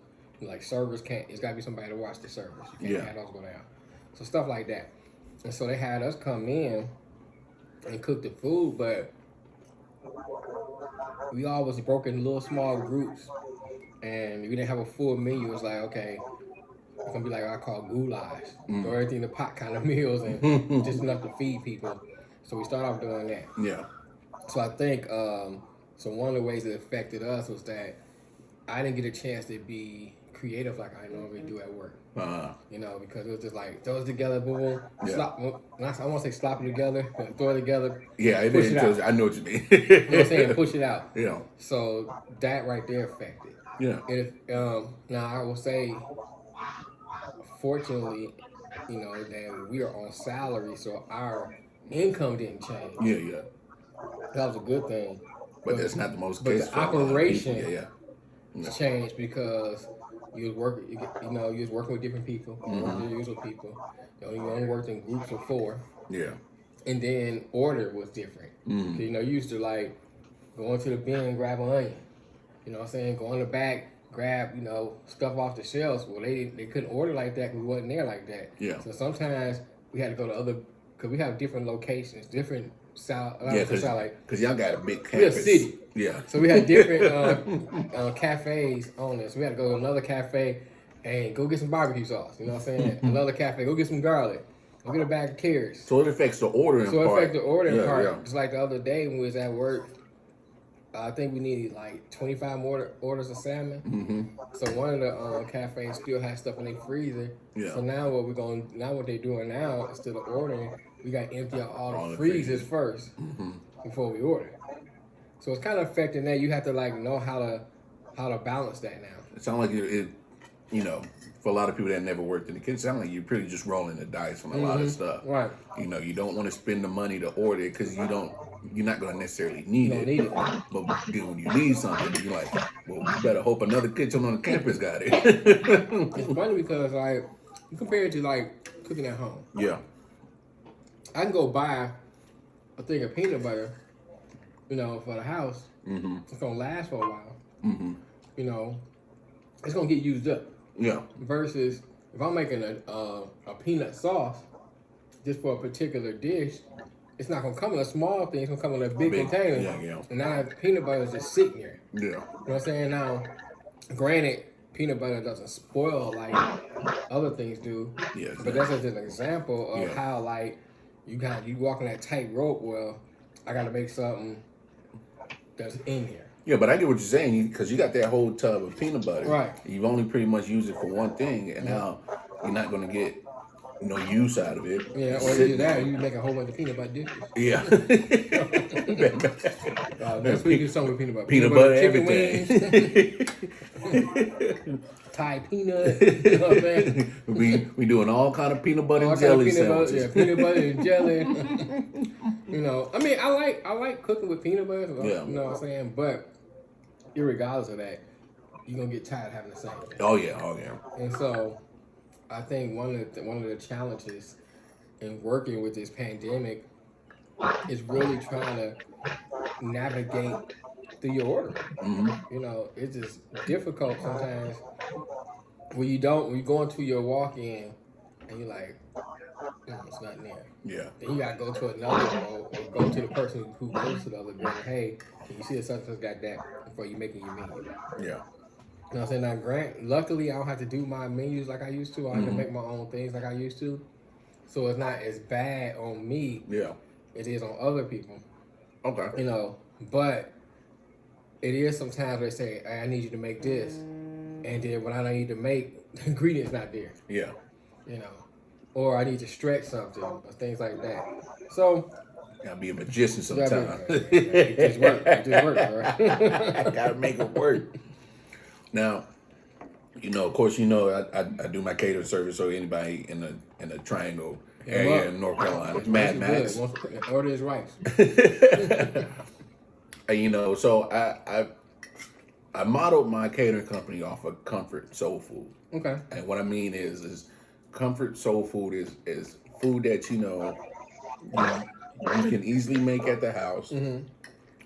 [SPEAKER 6] Like servers can't. It's got to be somebody to watch the servers. You can't have those go down. So stuff like that. And so they had us come in and cook the food, but we always broke into little small groups. And we didn't have a full menu. It was like, okay, it's gonna be like I call goulash, throw everything in the pot kind of meals, and just enough to feed people. So we started off doing that.
[SPEAKER 5] Yeah.
[SPEAKER 6] So I think so one of the ways it affected us was that I didn't get a chance to be creative like I normally do at work. You know, because it was just like throw it together, boom, slop. I won't say slop it together, but throw it together.
[SPEAKER 5] Yeah, it is. I know what you mean.
[SPEAKER 6] You know what I'm saying? Push it out.
[SPEAKER 5] Yeah.
[SPEAKER 6] So that right there affected.
[SPEAKER 5] Yeah.
[SPEAKER 6] And if, now I will say, fortunately, you know, that we are on salary, so our income didn't change.
[SPEAKER 5] Yeah.
[SPEAKER 6] That was a good thing.
[SPEAKER 5] But that's not the most
[SPEAKER 6] But
[SPEAKER 5] case
[SPEAKER 6] the
[SPEAKER 5] for a lot of
[SPEAKER 6] operation
[SPEAKER 5] people.
[SPEAKER 6] changed because you was working with different people, you worked with usual people. You only worked in groups of 4.
[SPEAKER 5] Yeah.
[SPEAKER 6] And then order was different. You know, you used to like go into the bin and grab an onion. You know what I'm saying? Go in the back, grab, you know, stuff off the shelves. Well, they couldn't order like that because we wasn't there like that.
[SPEAKER 5] Yeah.
[SPEAKER 6] So sometimes we had to go to other, because we have different locations, different south.
[SPEAKER 5] Because y'all got a big campus.
[SPEAKER 6] We're a city.
[SPEAKER 5] Yeah.
[SPEAKER 6] So we had different cafes on this. We had to go to another cafe and go get some barbecue sauce. You know what I'm saying? Another cafe, go get some garlic. Go get a bag of carrots.
[SPEAKER 5] So it affects the ordering
[SPEAKER 6] So it
[SPEAKER 5] part.
[SPEAKER 6] affects the ordering
[SPEAKER 5] Yeah,
[SPEAKER 6] part.
[SPEAKER 5] yeah.
[SPEAKER 6] Just like the other day when we was at work, I think we needed like 25 more orders of salmon. So one of the cafes still has stuff in their freezer.
[SPEAKER 5] Yeah.
[SPEAKER 6] So now what they're doing now, instead of ordering, we got to empty out all
[SPEAKER 5] All
[SPEAKER 6] the
[SPEAKER 5] the
[SPEAKER 6] freezers
[SPEAKER 5] freezers.
[SPEAKER 6] first before we order. So it's kind of affecting that. You have to like know how to balance that now.
[SPEAKER 5] It sounds like you know, for a lot of people that never worked in the kitchen, it sounds like you're pretty just rolling the dice on a lot of stuff.
[SPEAKER 6] Right.
[SPEAKER 5] You know, you don't want to spend the money to order it because you're not going to necessarily need
[SPEAKER 6] You don't
[SPEAKER 5] it.
[SPEAKER 6] need it.
[SPEAKER 5] But then when you need something, you're like, well, you better hope another kitchen on the campus got it.
[SPEAKER 6] It's funny because like you compare it to like cooking at home.
[SPEAKER 5] Yeah.
[SPEAKER 6] I can go buy a thing of peanut butter, for the house. It's gonna last for a while. You know, it's gonna get used up.
[SPEAKER 5] Yeah.
[SPEAKER 6] Versus if I'm making a peanut sauce just for a particular dish, it's not gonna come in a small thing. It's gonna come in a big container.
[SPEAKER 5] Yeah.
[SPEAKER 6] And now the peanut butter is just sitting there.
[SPEAKER 5] Yeah.
[SPEAKER 6] You know what I'm saying? Now, granted, peanut butter doesn't spoil like other things do.
[SPEAKER 5] Yes.
[SPEAKER 6] But that's just an example of
[SPEAKER 5] Yeah.
[SPEAKER 6] how like you walking that tightrope. Well, I got to make something that's in here.
[SPEAKER 5] Yeah, but I get what you're saying because you got that whole tub of peanut butter.
[SPEAKER 6] Right.
[SPEAKER 5] You've only pretty much used it for one thing, and now you're not going to get no use out of it.
[SPEAKER 6] Yeah, or
[SPEAKER 5] Sitting
[SPEAKER 6] either that, or
[SPEAKER 5] there.
[SPEAKER 6] you make a whole bunch of peanut butter dishes.
[SPEAKER 5] Yeah.
[SPEAKER 6] Next week is something with peanut butter.
[SPEAKER 5] Peanut butter
[SPEAKER 6] chicken
[SPEAKER 5] everything.
[SPEAKER 6] wings, Thai peanut. You know what I'm saying?
[SPEAKER 5] we doing all kind of peanut butter
[SPEAKER 6] All
[SPEAKER 5] and
[SPEAKER 6] kind of
[SPEAKER 5] jelly
[SPEAKER 6] peanut butter,
[SPEAKER 5] sandwiches.
[SPEAKER 6] peanut butter and jelly. I mean, I like cooking with peanut butter.
[SPEAKER 5] Yeah.
[SPEAKER 6] You know what I'm saying? But irregardless of that, you're gonna get tired of having the same thing.
[SPEAKER 5] Oh yeah.
[SPEAKER 6] And so, I think one of the challenges in working with this pandemic is really trying to navigate through your order. It's just difficult sometimes when you go into your walk-in and you're like, it's not there.
[SPEAKER 5] Yeah.
[SPEAKER 6] Then you gotta go to another door or go to the person who goes to the other door. Hey, can you see if such got that before you making your menu?
[SPEAKER 5] Yeah.
[SPEAKER 6] You know what I'm saying? Now, luckily, I don't have to do my menus like I used to. I can make my own things like I used to. So it's not as bad on me
[SPEAKER 5] Yeah.
[SPEAKER 6] as it is on other people.
[SPEAKER 5] Okay.
[SPEAKER 6] But it is sometimes they say, hey, I need you to make this. And then when I need to make, the ingredient's not there.
[SPEAKER 5] Yeah.
[SPEAKER 6] Or I need to stretch something or things like that. So,
[SPEAKER 5] Gotta be a magician
[SPEAKER 6] you
[SPEAKER 5] sometimes.
[SPEAKER 6] it just works. It just works, right?
[SPEAKER 5] Gotta make it work. Now, of course, I do my catering service. So anybody in the Triangle area in North Carolina, it's Mad Max.
[SPEAKER 6] Order is rice.
[SPEAKER 5] And, so I modeled my catering company off of Comfort Soul Food.
[SPEAKER 6] Okay.
[SPEAKER 5] And what I mean is Comfort Soul Food is food that you can easily make at the house,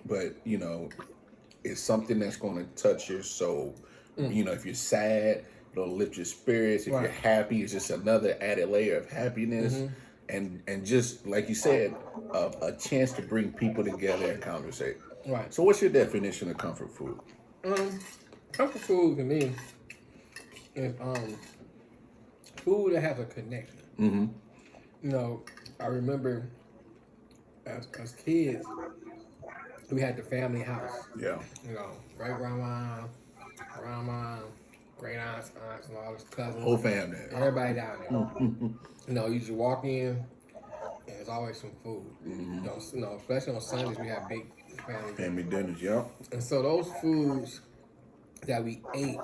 [SPEAKER 5] but it's something that's going to touch your soul. If you're sad, it'll lift your spirits. If you're happy, it's just another added layer of happiness, and just like you said, a chance to bring people together and conversate.
[SPEAKER 6] Right.
[SPEAKER 5] So, what's your definition of comfort food?
[SPEAKER 6] Comfort food to me is food that has a connection. I remember as kids, we had the family house.
[SPEAKER 5] Yeah.
[SPEAKER 6] Great grandma, great aunts, and all his cousins.
[SPEAKER 5] Whole family.
[SPEAKER 6] Everybody down there. You just walk in, and there's always some food. Especially on Sundays, we have big
[SPEAKER 5] Family dinners, yeah.
[SPEAKER 6] and so those foods that we ate,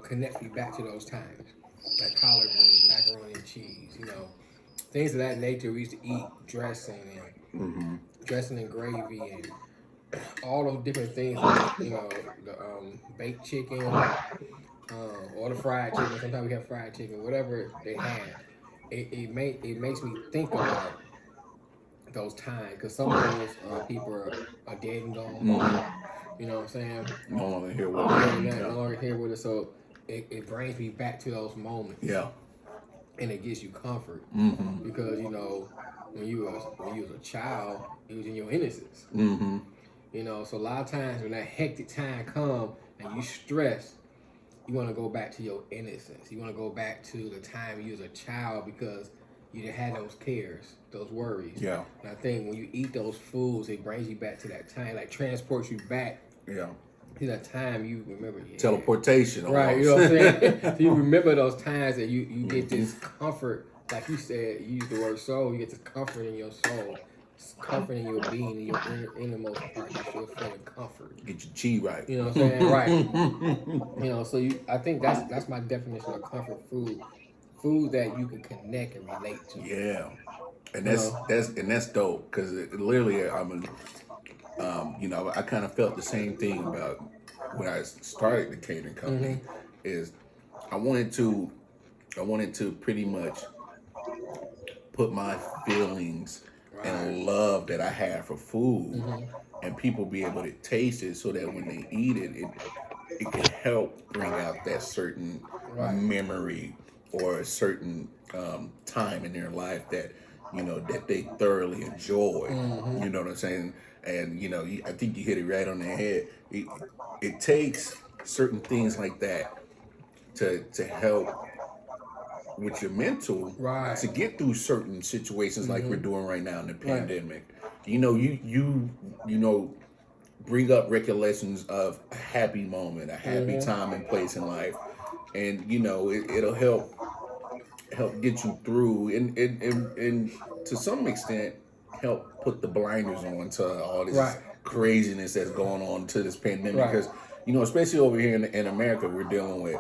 [SPEAKER 6] connect me back to those times. Like collard greens, macaroni and cheese, things of that nature. We used to eat dressing and gravy and all those different things. The baked chicken, or the fried chicken. Sometimes we have fried chicken, whatever they have. It makes me think about those times because some of those people are dead and gone. You know what I'm saying?
[SPEAKER 5] No longer here with us.
[SPEAKER 6] No longer here with us. So it brings me back to those moments.
[SPEAKER 5] Yeah.
[SPEAKER 6] And it gives you comfort because when you was a child, it was in your innocence. So a lot of times when that hectic time come and you stress, you want to go back to your innocence. You want to go back to the time you was a child because you didn't have those cares, those worries.
[SPEAKER 5] Yeah.
[SPEAKER 6] And I think when you eat those foods, it brings you back to that time, like transports you back
[SPEAKER 5] Yeah.
[SPEAKER 6] to that time you remember. Yeah.
[SPEAKER 5] Teleportation.
[SPEAKER 6] Right, you
[SPEAKER 5] Almost.
[SPEAKER 6] know what I'm saying? So you remember those times that you get this comfort, like you said, you use the word soul, you get this comfort in your soul, this comfort in your being, in your innermost part, that you're feeling comfort.
[SPEAKER 5] Get your chi right.
[SPEAKER 6] You know what I'm saying? Right. You know, so I think that's my definition of comfort food. Food that you can connect and relate to.
[SPEAKER 5] Yeah. And
[SPEAKER 6] You
[SPEAKER 5] that's
[SPEAKER 6] know?
[SPEAKER 5] that's dope because literally, I mean, you know, I kind of felt the same thing about when I started the catering company. Is I wanted to, I wanted to pretty much put my feelings
[SPEAKER 6] Right.
[SPEAKER 5] and love that I have for food, and people be able to taste it, so that when they eat it, it can help bring out that certain
[SPEAKER 6] Right.
[SPEAKER 5] memory or a certain time in their life that that they thoroughly enjoyed. You know what I'm saying? And I think you hit it right on the head. It takes certain things like that to help with your mental
[SPEAKER 6] Right.
[SPEAKER 5] to get through certain situations like we're doing right now in the
[SPEAKER 6] Right.
[SPEAKER 5] pandemic. You bring up recollections of a happy moment, a happy time and place in life, and it'll help get you through, and to some extent help put the blinders on to all this
[SPEAKER 6] Right.
[SPEAKER 5] craziness that's going on to this pandemic.
[SPEAKER 6] Right.
[SPEAKER 5] Because especially over here in America, we're dealing with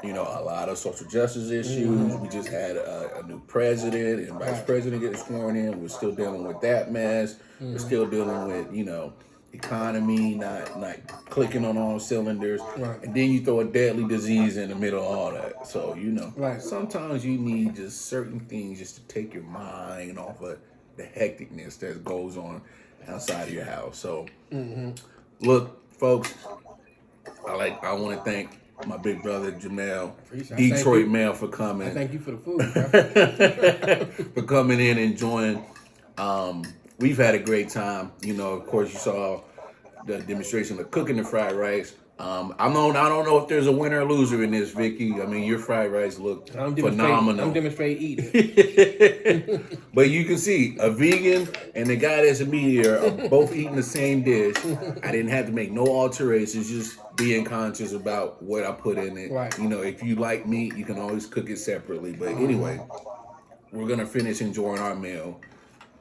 [SPEAKER 5] a lot of social justice issues. We just had a new president and vice
[SPEAKER 6] Right.
[SPEAKER 5] president getting sworn in. We're still dealing with that mess. We're still dealing with economy not clicking on all cylinders,
[SPEAKER 6] Right.
[SPEAKER 5] and then you throw a deadly disease in the middle of all that. So
[SPEAKER 6] Right.
[SPEAKER 5] sometimes you need just certain things just to take your mind off of the hecticness that goes on outside of your house. So look, folks, I want to thank my big brother Jamel,
[SPEAKER 6] Appreciate it. Thank
[SPEAKER 5] Detroit
[SPEAKER 6] you.
[SPEAKER 5] Mel, for
[SPEAKER 6] I
[SPEAKER 5] coming.
[SPEAKER 6] thank you for the food, bro.
[SPEAKER 5] For coming in and joining. We've had a great time. Of course, you saw the demonstration of cooking the fried rice. I don't know if there's a winner or loser in this, Vicky. I mean, your fried rice looked
[SPEAKER 6] I'm
[SPEAKER 5] phenomenal.
[SPEAKER 6] demonstrating eating.
[SPEAKER 5] But you can see a vegan and the guy that's a meat eater are both eating the same dish. I didn't have to make no alterations, just being conscious about what I put in it.
[SPEAKER 6] Right.
[SPEAKER 5] If you like meat, you can always cook it separately. But anyway, we're gonna finish enjoying our meal.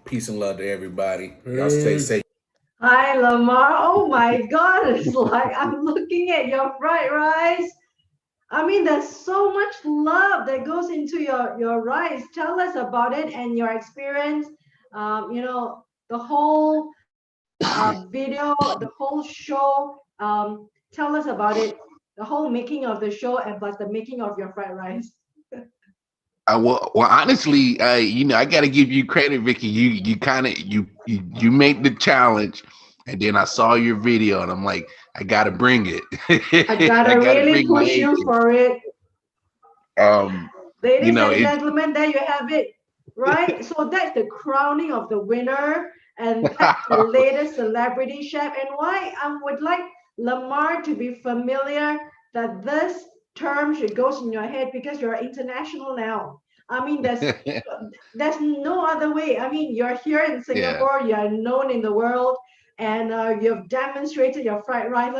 [SPEAKER 5] Peace and love to everybody. Y'all stay safe.
[SPEAKER 1] Hi, Lamar. Oh my God, it's like I'm looking at your fried rice. I mean, there's so much love that goes into your rice. Tell us about it and your experience. The whole video, the whole show. Tell us about it. The whole making of the show and plus the making of your fried rice.
[SPEAKER 3] Well, honestly, I got to give you credit, Vicky. You kind of you made the challenge, and then I saw your video, and I'm like, I got to bring it.
[SPEAKER 1] I
[SPEAKER 3] I
[SPEAKER 1] gotta
[SPEAKER 3] got to
[SPEAKER 1] really
[SPEAKER 3] bring my
[SPEAKER 1] push
[SPEAKER 3] A
[SPEAKER 1] you
[SPEAKER 3] game.
[SPEAKER 1] for it.
[SPEAKER 3] Um,
[SPEAKER 1] Ladies and
[SPEAKER 3] it
[SPEAKER 1] gentlemen, there you have it, right? So that's the crowning of the winner, and that's the latest celebrity chef. And why I would like Lamar to be familiar that this term should goes in your head because you're international now. I mean, there's no other way. I mean, you're here in
[SPEAKER 3] yeah.
[SPEAKER 1] Singapore, you're known in the world, and you've demonstrated your fried rice.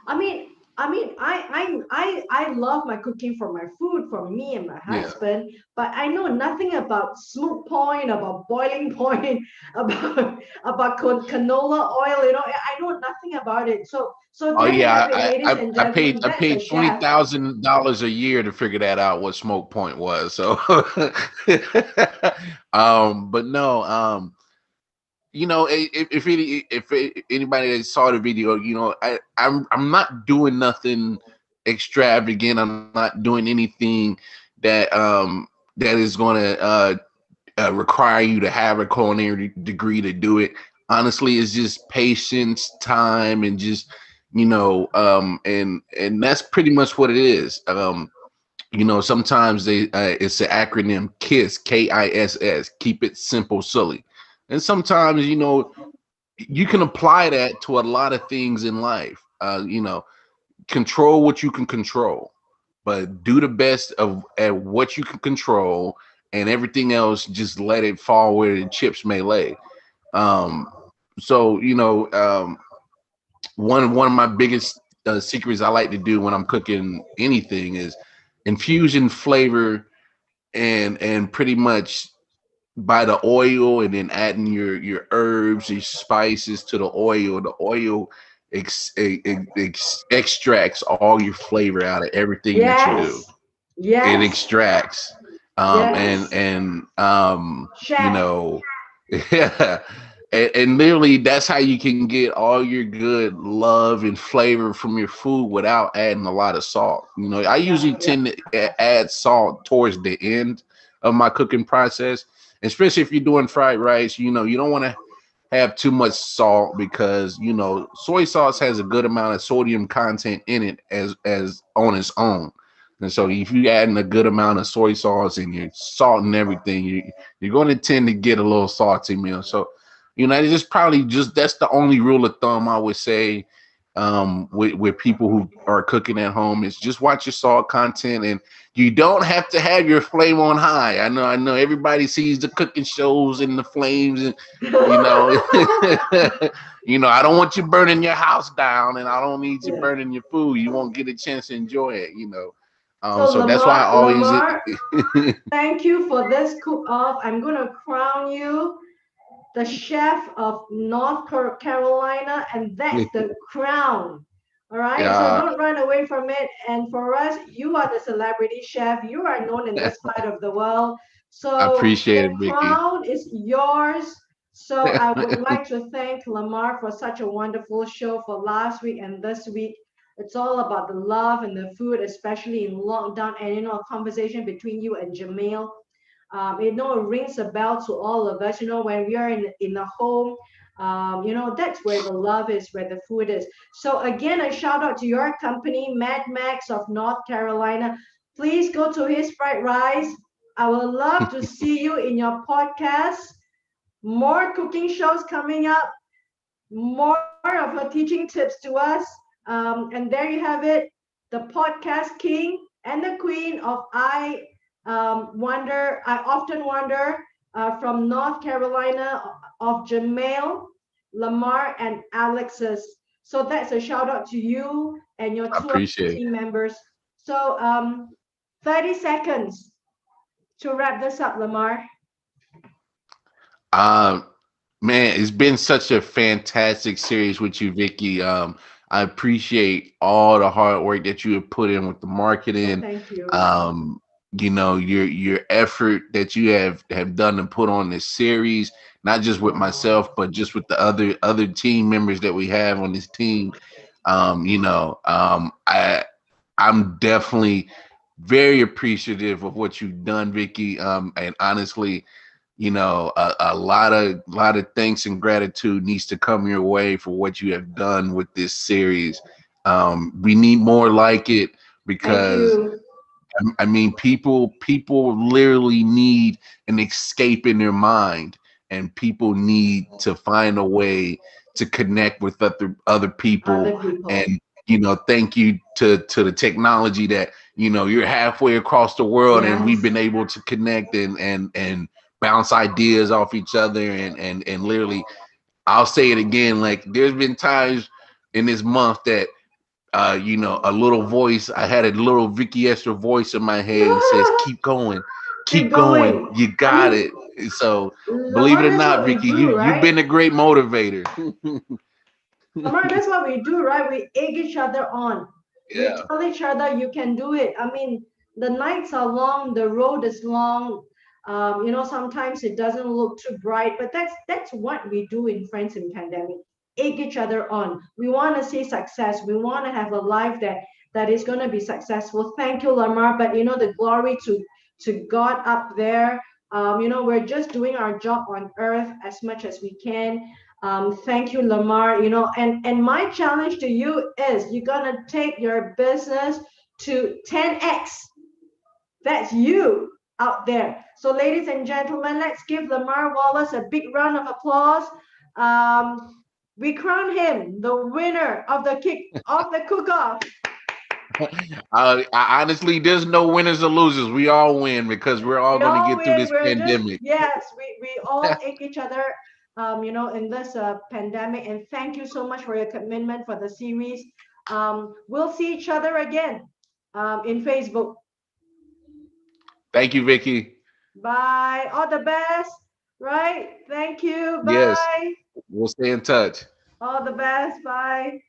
[SPEAKER 1] I mean, I love my cooking for my food, for me and my
[SPEAKER 3] Yeah.
[SPEAKER 1] husband, but I know nothing about smoke point, about boiling point, about canola oil. I know nothing about it. So
[SPEAKER 3] Oh
[SPEAKER 1] there you
[SPEAKER 3] yeah,
[SPEAKER 1] have it, ladies and
[SPEAKER 3] I paid
[SPEAKER 1] gentlemen. That's a chef.
[SPEAKER 3] $20,000 a year to figure that out what smoke point was. So, but no, if anybody that saw the video, I'm not doing nothing extravagant. I'm not doing anything that is going to require you to have a culinary degree to do it. Honestly, it's just patience, time, and just and that's pretty much what it is. Sometimes it's the acronym KISS, KISS, keep it simple, silly. And sometimes, you can apply that to a lot of things in life. Control what you can control, but do the best at what you can control, and everything else just let it fall where the chips may lay. Um, so one of my biggest secrets I like to do when I'm cooking anything is infusion flavor and pretty much by the oil and then adding your herbs, your spices to the oil. The oil extracts all your flavor out of everything that you do.
[SPEAKER 1] Yes.
[SPEAKER 3] It
[SPEAKER 1] Yes.
[SPEAKER 3] extracts, and
[SPEAKER 1] Yes.
[SPEAKER 3] you
[SPEAKER 1] Chef.
[SPEAKER 3] know, yeah, and literally that's how you can get all your good love and flavor from your food without adding a lot of salt. I
[SPEAKER 1] Yeah.
[SPEAKER 3] usually
[SPEAKER 1] Yeah.
[SPEAKER 3] tend to add salt towards the end of my cooking process, especially if you're doing fried rice. You don't want to have too much salt because soy sauce has a good amount of sodium content in it as on its own. And so if you adding a good amount of soy sauce and you're salting everything, you're going to tend to get a little salty meal. So it's just probably just that's the only rule of thumb I would say, with people who are cooking at home, is just watch your salt content, and you don't have to have your flame on high. I know everybody sees the cooking shows and the flames, and you know I don't want you burning your house down, and I don't need you
[SPEAKER 1] Yeah.
[SPEAKER 3] burning your food. You won't get a chance to enjoy it.
[SPEAKER 1] So
[SPEAKER 3] So that's why I always
[SPEAKER 1] thank you for this cook off. I'm gonna crown you the chef of North Carolina, and that's the crown. All right, so
[SPEAKER 3] yeah,
[SPEAKER 1] don't run away from it. And for us, you are the celebrity chef. You are known in this part of the world.
[SPEAKER 3] I
[SPEAKER 1] So
[SPEAKER 3] appreciate
[SPEAKER 1] the
[SPEAKER 3] it, Vicky.
[SPEAKER 1] crown is yours. So I would like to thank Lamar for such a wonderful show for last week and this week. It's all about the love and the food, especially in lockdown, and a conversation between you and Jamil. It rings a bell to all of us. When we are in the home, that's where the love is, where the food is. So again, a shout out to your company, Mad Max of North Carolina. Please go to his fried rice. I would love to see you in your podcast. More cooking shows coming up, more of her teaching tips to us. And there you have it, the podcast king and the queen of I often wonder, from North Carolina, of Jamail, Lamar, and Alexis. So that's a shout out to you and your
[SPEAKER 3] I
[SPEAKER 1] two other
[SPEAKER 3] appreciate it.
[SPEAKER 1] team members. So 30 seconds to wrap this up, Lamar.
[SPEAKER 3] Um, Man, it's been such a fantastic series with you, Vicky. I appreciate all the hard work that you have put in with the
[SPEAKER 1] Oh,
[SPEAKER 3] marketing.
[SPEAKER 1] thank you.
[SPEAKER 3] Um, your effort that you have done to put on this series, not just with myself, but just with the other team members that we have on this team. I'm definitely very appreciative of what you've done, Vicky. And honestly, a lot of thanks and gratitude needs to come your way for what you have done with this series. We need more like it
[SPEAKER 1] Thank
[SPEAKER 3] because
[SPEAKER 1] you.
[SPEAKER 3] I mean, people literally need an escape in their mind, and people need to find a way to connect with other people.
[SPEAKER 1] Other people.
[SPEAKER 3] And thank you to the technology that you're halfway across the world, and we've
[SPEAKER 1] Yes.
[SPEAKER 3] been able to connect and bounce ideas off each other, and literally, I'll say it again. Like, there's been times in this month that a little voice. I had a little Vicky Esther voice in my head and says,
[SPEAKER 1] Keep
[SPEAKER 3] keep going,
[SPEAKER 1] going.
[SPEAKER 3] you
[SPEAKER 1] I
[SPEAKER 3] got
[SPEAKER 1] mean,
[SPEAKER 3] it. So believe it
[SPEAKER 1] Lamar,
[SPEAKER 3] or
[SPEAKER 1] that's
[SPEAKER 3] not,
[SPEAKER 1] what we
[SPEAKER 3] Vicky,
[SPEAKER 1] do,
[SPEAKER 3] you've
[SPEAKER 1] right?
[SPEAKER 3] been a great motivator.
[SPEAKER 1] Lamar, that's what we do, right? We egg each other on. We
[SPEAKER 3] Yeah,
[SPEAKER 1] tell each other you can do it. I mean, the nights are long, the road is long. Sometimes it doesn't look too bright, but that's what we do in Friends in Pandemic. Egg each other on. We want to see success. We want to have a life that is going to be successful. Thank you, Lamar. But the glory to God up there. We're just doing our job on earth as much as we can. Thank you, Lamar. And my challenge to you is you're gonna take your business to 10x. That's you out there. So, ladies and gentlemen, let's give Lamar Wallace a big round of applause. We crown him the winner of the cook-off.
[SPEAKER 3] I honestly, there's no winners or losers. We all win because we're all
[SPEAKER 1] We
[SPEAKER 3] going to
[SPEAKER 1] all
[SPEAKER 3] get through
[SPEAKER 1] win.
[SPEAKER 3] this
[SPEAKER 1] We're just,
[SPEAKER 3] pandemic.
[SPEAKER 1] yes, we all ache each other, in this pandemic. And thank you so much for your commitment for the series. We'll see each other again in Facebook.
[SPEAKER 3] Thank you, Vicky.
[SPEAKER 1] Bye. All the best. Right. Thank you.
[SPEAKER 3] Yes,
[SPEAKER 1] Bye.
[SPEAKER 3] we'll stay in touch.
[SPEAKER 1] All the best. Bye.